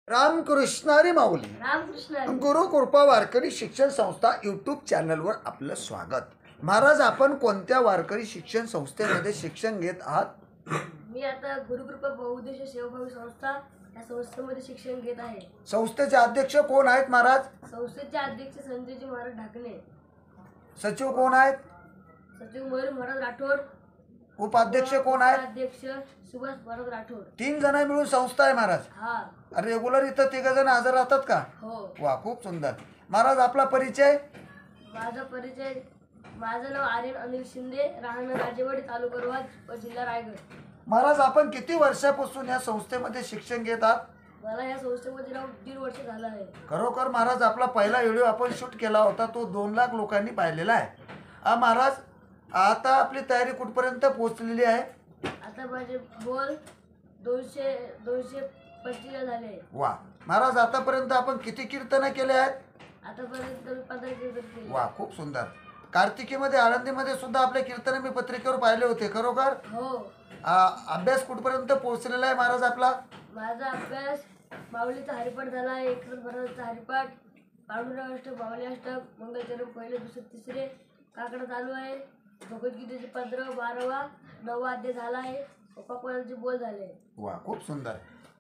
रामकृष्ण हरी माऊली. रामकृष्ण हरी. गुरु कृपा वारकरी शिक्षण संस्था यूट्यूब चॅनलवर आपलं स्वागत. महाराज, आपण कोणत्या वारकरी शिक्षण संस्थेमध्ये शिक्षण घेत आहात? मी आता गुरुकृपा बहुउद्देशीय सेवाभावी संस्था या संस्थेमध्ये शिक्षण घेत आहे. संस्थेचे अध्यक्ष कोण आहेत महाराज? संस्थेचे अध्यक्ष संजयजी महाराज ढाकणे. सचिव कोण आहेत? सचिव मयूर महाराज राठोड. उपाध्यक्ष कोण आहेत? अध्यक्ष सुभाष महाराज राठोड. 3 जण मिळून संस्था आहे महाराज. हा. रेग्युलर इथं 3 जण हजर राहतात का? हो. वा, खूप सुंदर. महाराज, आपला परिचय? माझं नाव आर्यन अनिल शिंदे, राहणार राजेवाडी, तालुका रोहा, जिल्हा रायगड. महाराज, आपण किती वर्षापासून या संस्थेमध्ये शिक्षण घेत आहात? मला या संस्थेमध्ये राहून 1.5 वर्ष झालं आहे. खरोखर महाराज, आपला पहिला व्हिडिओ आपण शूट केला होता, तो 2 लाख लोकांनी पाहिलेला आहे. महाराज, आता आपली तयारी कुठपर्यंत पोहोचलेली आहे? आता माझे बोल 225 झाले. वा महाराज, आतापर्यंत आपण किती कीर्तन केले आहेत? आतापर्यंत मी 15 कीर्तन केले. वा, खूप सुंदर. कार्तिकीमध्ये आळंदीमध्ये सुद्धा आपले कीर्तन मी पत्रिकेवर पाहिले होते. खरोखर हो. अभ्यास कुठपर्यंत पोहोचलेला आहे महाराज आपला? माझा अभ्यास माऊलीचा हरिपाठ झाला आहे. एकनाथ महाराजांचा हरिपाठ, पांडुरंग अष्टक, माऊली अष्टक, मंगलचरण पहिले, दुसरे, तिसरे काकडा चालू आहे. भगवद्गीतेचे 15, 12, 9वा अध्याय झाला आहे. पकवानाचे बोल झाले. वा, खूप सुंदर.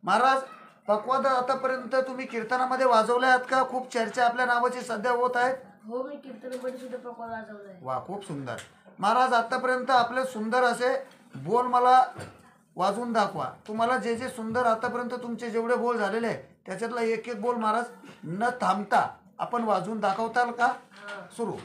महाराज, पकवाद आतापर्यंत तुम्ही कीर्तनामध्ये वाजवले आहेत का? खूप चर्चा आपल्या नावाची सध्या होत आहेत. हो, मी कीर्तनामध्ये सुद्धा पकवान वाजवलं आहे. वा, खूप सुंदर. महाराज, आतापर्यंत आपले सुंदर असे बोल मला वाजवून दाखवा. तुम्हाला जे जे सुंदर आतापर्यंत तुमचे जेवढे बोल झालेले आहे त्याच्यातला एक एक बोल महाराज न थांबता आपण वाजवून दाखवताल का? सुरू.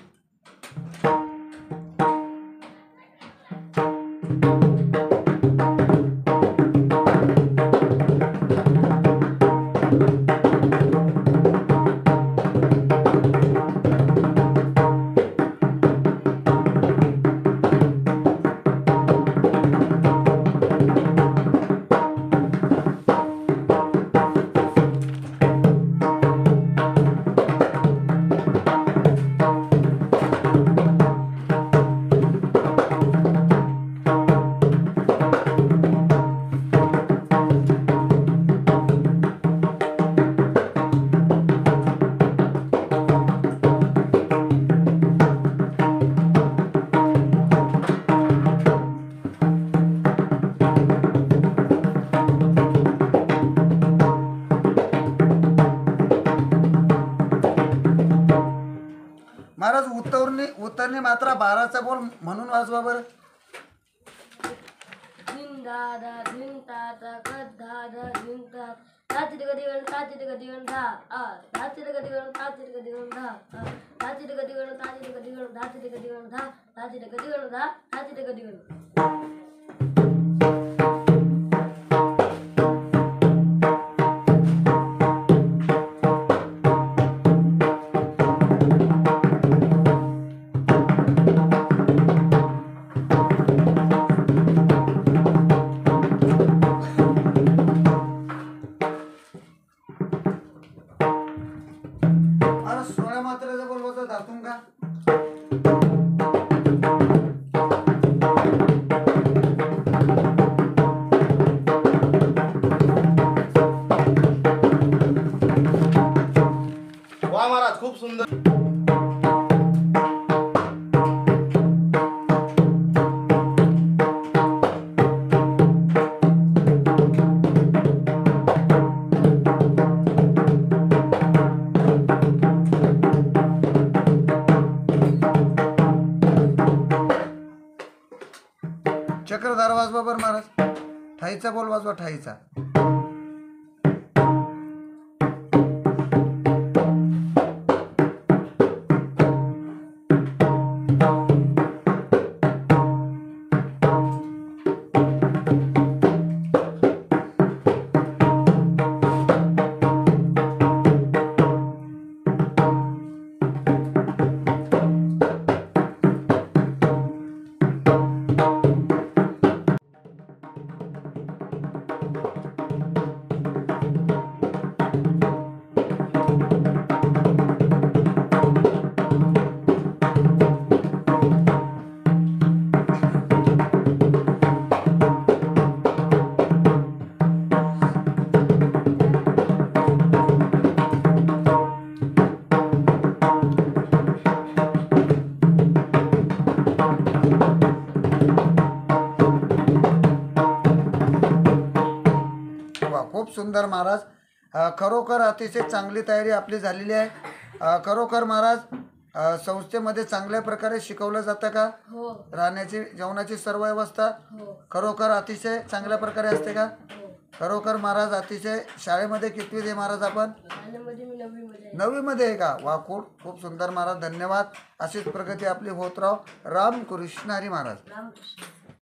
महाराज, उत्तरने मात्रा 12चा बोल म्हणून वाजवा बरं. धिन दादा धिन ताता कद्धादा धिन ता ताचिट गदिगण ताचिट गदिगण धा आ ताचिट गदिगण ताचिट गदिगण धा आ ताचिट गदिगण ताचिट गदिगण ताचिट गदिगण धा ताचिट गदिगण धा ताचिट गदिगण. मात्रेचा बोल वाजवा दाखवून का? वा महाराज, खूप सुंदर. चक्रधार वाजवा बरं महाराज. ठाईचा बोल वाजवा, ठाईचा. खूप सुंदर महाराज. खरोखर अतिशय चांगली तयारी आपली झालेली आहे. खरोखर महाराज संस्थेमध्ये चांगल्या प्रकारे शिकवलं जातं का? हो राहण्याची जेवणाची सर्व व्यवस्था हो खरोखर अतिशय चांगल्या प्रकारे असते का? हो. खरोखर महाराज अतिशय शाळेमध्ये कितवीत आहे महाराज आपण? शाळेमध्ये मी 9वी मध्ये आहे. 9वी मध्ये आहे का? वा खूप खूप सुंदर महाराज. धन्यवाद. अशीच प्रगती आपली होत राहो. रामकृष्ण हरी महाराज. रामकृष्ण.